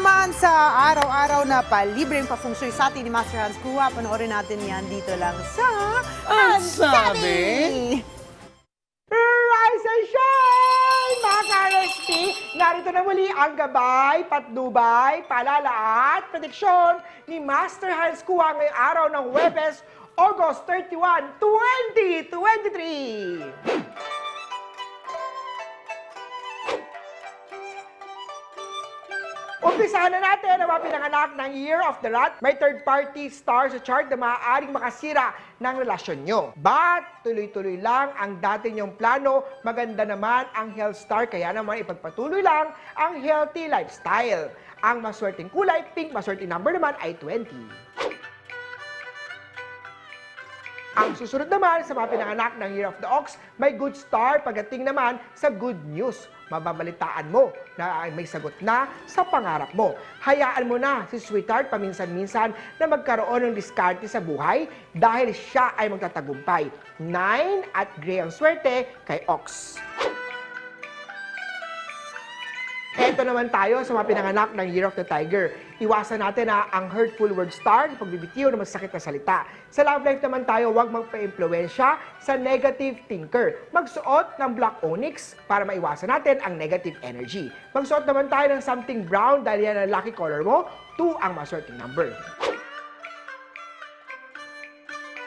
naman sa araw-araw na palibreng pa-feng shui sa atin ni Master Hans Kua. Panoorin natin yan dito lang sa Ang sabi! Rise and shine! Mga ka-RSP, narito na muli ang gabay, patnubay, paalala at prediksyon ni Master Hans Kua ngayong araw ng Huwebes, August 31, 2023. Umpisahan na natin ang mga pinanganak ng Year of the Rat. May third-party star sa chart na maaaring makasira ng relasyon nyo. But tuloy-tuloy lang ang dati nyong plano. Maganda naman ang health star, kaya naman ipagpatuloy lang ang healthy lifestyle. Ang maswerteng kulay, pink, maswerteng number naman ay 20. Ang susunod naman sa mga pinanganak ng Year of the Ox, may good star pagdating naman sa good news. Mababalitaan mo na may sagot na sa pangarap mo. Hayaan mo na si sweetheart paminsan-minsan na magkaroon ng diskarte sa buhay dahil siya ay magtatagumpay. 9 at gray ang swerte kay Ox. Ito naman tayo sa mga pinanganak ng Year of the Tiger. Iwasan natin ang hurtful word star, pagbibitiw na masakit na salita. Sa love life naman tayo, huwag magpa-impluensya sa negative thinker. Magsuot ng black onyx para maiwasan natin ang negative energy. Magsuot naman tayo ng something brown dahil yan ang lucky color mo. 2 ang maswerteng number.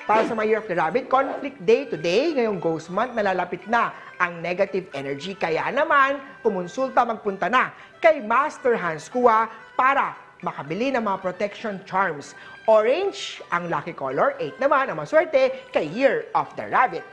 Para sa mga Year of the Rabbit, conflict day to day, ngayong ghost month, nalalapit na ang negative energy. Kaya naman, kumonsulta, magpunta na kay Master Hans Kua para makabili ng mga protection charms. Orange ang lucky color, 8 naman ang maswerte kay Year of the Rabbit.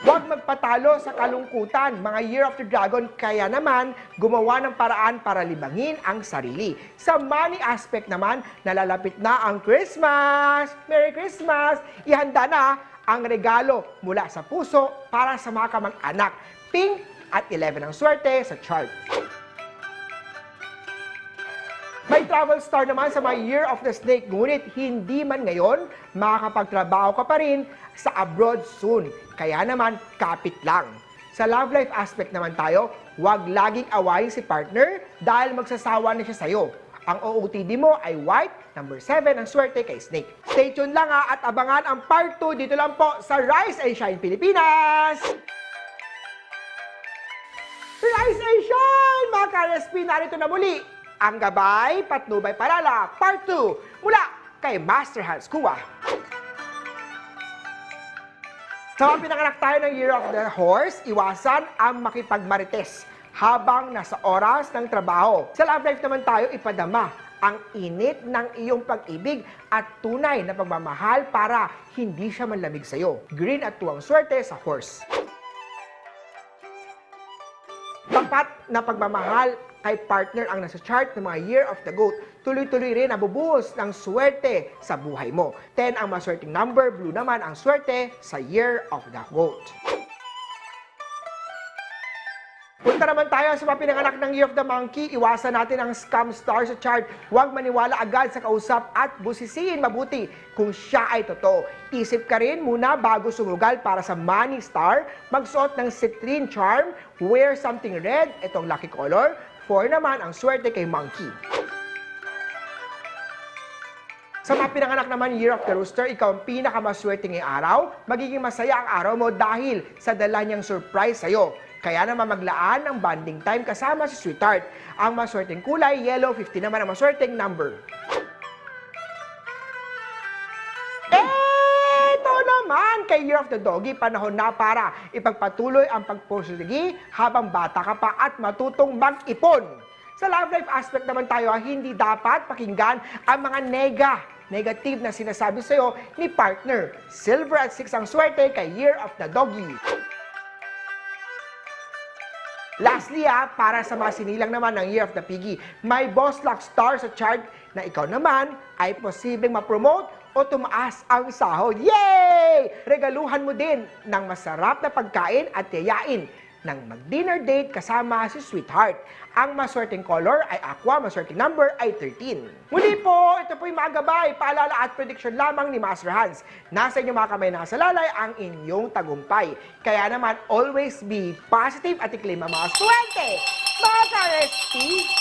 Huwag magpatalo sa kalungkutan, mga Year of the Dragon, kaya naman gumawa ng paraan para libangin ang sarili. Sa money aspect naman, nalalapit na ang Christmas! Merry Christmas! Ihanda na ang regalo mula sa puso para sa mga kamag-anak. Pink at 11 ang swerte sa chart. May travel star naman sa mga Year of the Snake, ngunit hindi man ngayon, makakapagtrabaho ka pa rin sa abroad soon. Kaya naman, kapit lang. Sa love life aspect naman tayo, huwag laging awayin si partner dahil magsasawa na siya sa'yo. Ang OOTD mo ay white, number 7 ang swerte kay Snake. Stay tuned lang at abangan ang part 2 dito lang po sa Rise and Shine Pilipinas! Rise and Shine! Mga ka-RSP, narito na muli ang gabay, patnubay, palala, part 2 mula kay Master Hans Kua. Sa mga pinanganak tayo ng Year of the Horse, iwasan ang makipagmarites habang nasa oras ng trabaho. Sa love life naman tayo, ipadama ang init ng iyong pag-ibig at tunay na pagmamahal para hindi siya manlamig sa'yo. Green at 2 ang swerte sa horse. Tapat na pagmamahal kay partner ang nasa chart ng mga Year of the Goat. Tuloy-tuloy rin ang bubuhos ng swerte sa buhay mo. 10 ang maswerteng number, blue naman ang swerte sa Year of the Goat. Punta naman tayo sa mga pinanganak ng Year of the Monkey. Iwasan natin ang scam star sa chart. Huwag maniwala agad sa kausap at busisiin mabuti kung siya ay totoo. Isip ka rin muna bago sumugal para sa money star. Magsuot ng citrine charm. Wear something red, itong lucky color. 4 naman ang swerte kay Monkey. Sa mga pinanganak naman Year of the Rooster, ikaw ang pinakamaswerte ngayong araw. Magiging masaya ang araw mo dahil sa dala niyang surprise sa'yo. Kaya naman maglaan ng bonding time kasama si sweetheart. Ang maswerteng kulay, yellow, 50 naman ang maswerteng number. Ito naman kay Year of the Doggy, panahon na para ipagpatuloy ang pagpursige habang bata ka pa at matutong mag-ipon. Sa love life aspect naman tayo, hindi dapat pakinggan ang mga negative na sinasabi sa'yo ni partner. Silver at 6 ang swerte kay Year of the Doggy. Lastly, para sa mga sinilang naman ng Year of the Piggy, may boss luck star sa chart na ikaw naman ay posibleng ma-promote o tumaas ang sahod. Yay! Regaluhan mo din ng masarap na pagkain at yayain ng mag-dinner date kasama si sweetheart. Ang maswerteng color ay aqua, maswerteng number ay 13. Muli po, ito po yung mga gabay, paalala at prediction lamang ni Master Hans. Nasa inyong mga kamay na sa lalay ang inyong tagumpay. Kaya naman, always be positive at i-claim ang mga swerte. Mga Steve?